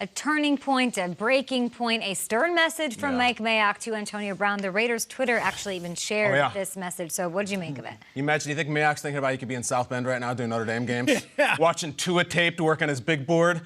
a turning point, a breaking point, a stern message from Mike Mayock to Antonio Brown. The Raiders' Twitter actually even shared this message. So what did you make of it? You imagine, you think Mayock's thinking about he could be in South Bend right now doing Notre Dame games? Watching Tua tape to work on his big board?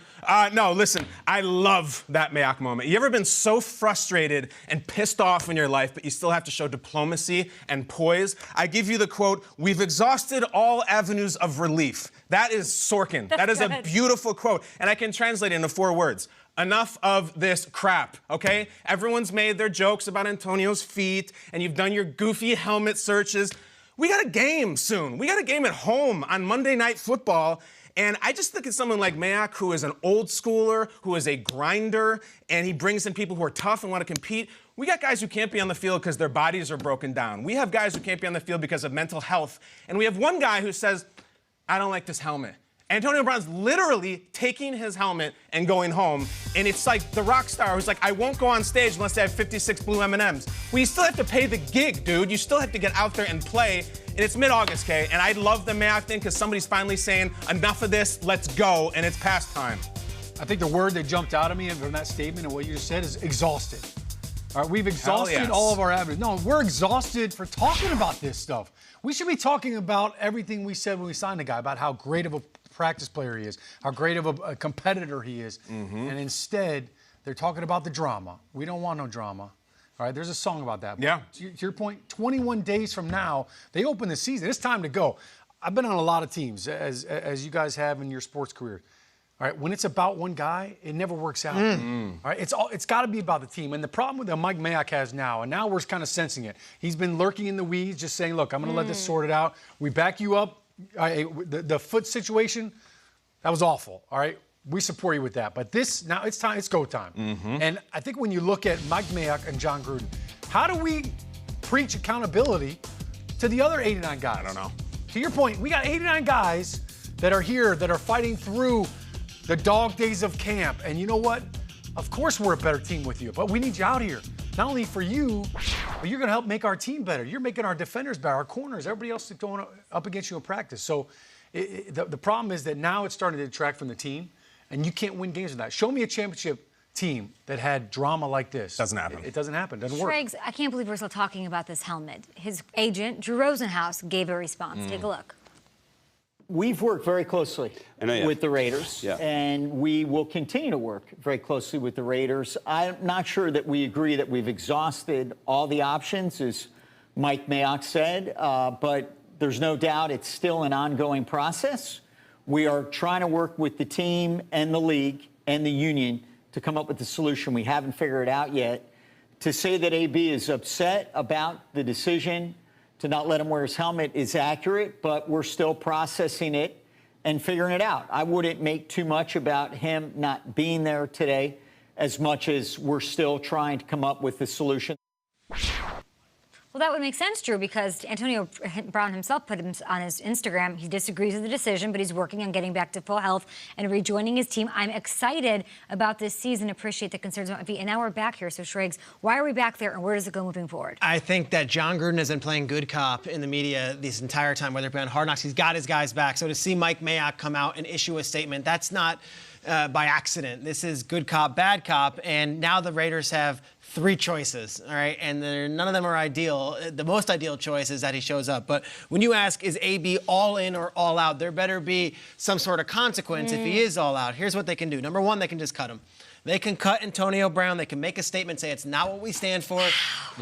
No, listen, I love that Mayock moment. You ever been so frustrated and pissed off in your life, but you still have to show diplomacy and poise? I give you the quote, "We've exhausted all avenues of relief." That is Sorkin. That is a beautiful quote. And I can translate it into 4 words. Enough of this crap, okay? Everyone's made their jokes about Antonio's feet, and you've done your goofy helmet searches. We got a game soon. We got a game at home on Monday Night Football. And I just look at someone like Mayock, who is an old schooler, who is a grinder, and he brings in people who are tough and want to compete. We got guys who can't be on the field because their bodies are broken down. We have guys who can't be on the field because of mental health. And we have one guy who says, I don't like this helmet. Antonio Brown's literally taking his helmet and going home, and it's like the rock star who's like, I won't go on stage unless I have 56 blue M&Ms. Well, you still have to pay the gig, dude. You still have to get out there and play, and it's mid-August, Kay, and I love the Mayock thing because somebody's finally saying, enough of this, let's go, and it's past time. I think the word that jumped out at me from that statement and what you just said is exhausted. All right, we've exhausted all of our avenues. No, we're exhausted for talking about this stuff. We should be talking about everything we said when we signed the guy, about how great of a practice player he is, how great of a competitor he is. And instead, they're talking about the drama. We don't want no drama. All right, there's a song about that. Yeah. To your point, 21 days from now, they open the season. It's time to go. I've been on a lot of teams, as you guys have in your sports career. All right, when it's about one guy, it never works out. All right, it's got to be about the team. And the problem that Mike Mayock has now, and now we're kind of sensing it. He's been lurking in the weeds, just saying, "Look, I'm going to let this sort it out. We back you up." The foot situation, that was awful. All right, we support you with that. But this now, it's time. It's go time. And I think when you look at Mike Mayock and John Gruden, how do we preach accountability to the other 89 guys? I don't know. To your point, we got 89 guys that are here that are fighting through the dog days of camp. And you know what? Of course we're a better team with you, but we need you out here. Not only for you, but you're going to help make our team better. You're making our defenders better, our corners, everybody else is going up against you in practice. So the problem is that now it's starting to detract from the team, and you can't win games with that. Show me a championship team that had drama like this. Doesn't happen. It doesn't happen. Doesn't work. Schrager, I can't believe we're still talking about this helmet. His agent, Drew Rosenhaus, gave a response. Take a look. We've worked very closely with the Raiders, and we will continue to work very closely with the Raiders. I'm not sure that we agree that we've exhausted all the options, as Mike Mayock said, but there's no doubt it's still an ongoing process. We are trying to work with the team and the league and the union to come up with a solution. We haven't figured it out yet. To say that AB is upset about the decision to not let him wear his helmet is accurate, but we're still processing it and figuring it out. I wouldn't make too much about him not being there today as much as we're still trying to come up with a solution. Well, that would make sense, Drew, because Antonio Brown himself put him on his Instagram. He disagrees with the decision, but he's working on getting back to full health and rejoining his team. I'm excited about this season, appreciate the concerns about me. And now we're back here. So, Schrager, why are we back there, and where does it go moving forward? I think that John Gruden has been playing good cop in the media this entire time, whether it be on Hard Knocks. He's got his guys back. So to see Mike Mayock come out and issue a statement, that's not by accident. This is good cop, bad cop, and now the Raiders have 3 choices, all right? And none of them are ideal. The most ideal choice is that he shows up. But when you ask, is AB all in or all out, there better be some sort of consequence if he is all out. Here's what they can do. Number 1, they can just cut him. They can cut Antonio Brown. They can make a statement, say it's not what we stand for.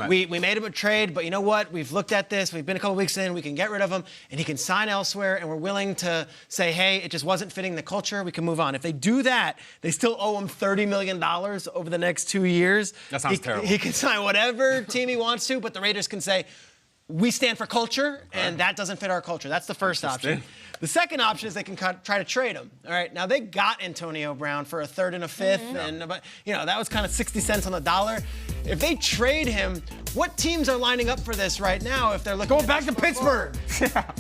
We made him a trade, but you know what? We've looked at this. We've been a couple weeks in. We can get rid of him, and he can sign elsewhere, and we're willing to say, hey, it just wasn't fitting the culture. We can move on. If they do that, they still owe him $30 million over the next 2 years. That sounds terrible. He can sign whatever team he wants to, but the Raiders can say, we stand for culture, and that doesn't fit our culture. That's the first option. The second option is they can try to trade him. All right, now they got Antonio Brown for a 3rd and a 5th, and that was kind of 60 cents on the dollar. If they trade him, what teams are lining up for this right now? If they're looking going back to Pittsburgh,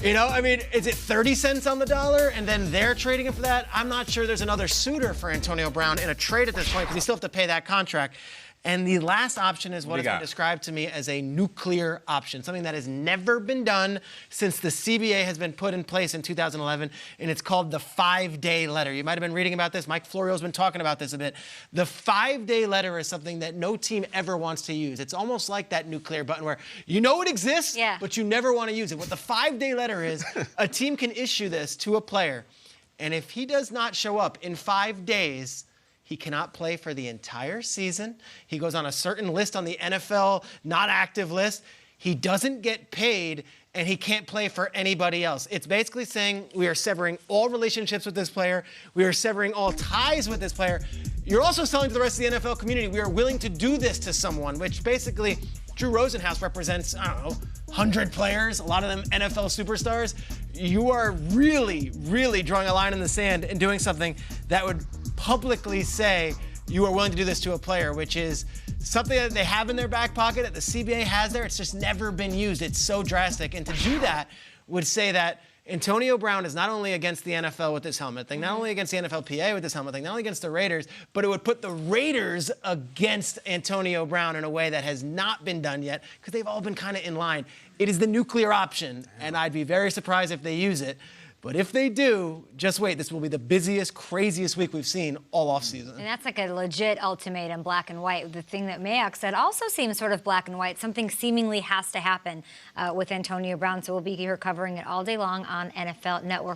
I mean, is it 30 cents on the dollar, and then they're trading him for that? I'm not sure there's another suitor for Antonio Brown in a trade at this point because you still have to pay that contract. And the last option is what has been got? described to me as a nuclear option, something that has never been done since the CBA has been put in place in 2011, and it's called the 5-day letter. You might have been reading about this. Mike Florio's been talking about this a bit. The 5-day letter is something that no team ever wants to use. It's almost like that nuclear button where you know it exists, but you never want to use it. What the 5-day letter is, a team can issue this to a player, and if he does not show up in 5 days, he cannot play for the entire season. He goes on a certain list on the NFL not active list. He doesn't get paid, and he can't play for anybody else. It's basically saying we are severing all relationships with this player. We are severing all ties with this player. You're also selling to the rest of the NFL community, we are willing to do this to someone, which basically Drew Rosenhaus represents, I don't know, 100 players, a lot of them NFL superstars. You are really, really drawing a line in the sand and doing something that would publicly say you are willing to do this to a player, which is something that they have in their back pocket, that the CBA has there. It's just never been used. It's so drastic. And to do that would say that Antonio Brown is not only against the NFL with this helmet thing, not only against the NFLPA with this helmet thing, not only against the Raiders, but it would put the Raiders against Antonio Brown in a way that has not been done yet, because they've all been kind of in line. It is the nuclear option, and I'd be very surprised if they use it. But if they do, just wait. This will be the busiest, craziest week we've seen all offseason. And that's like a legit ultimatum, black and white. The thing that Mayock said also seems sort of black and white. Something seemingly has to happen with Antonio Brown. So we'll be here covering it all day long on NFL Network.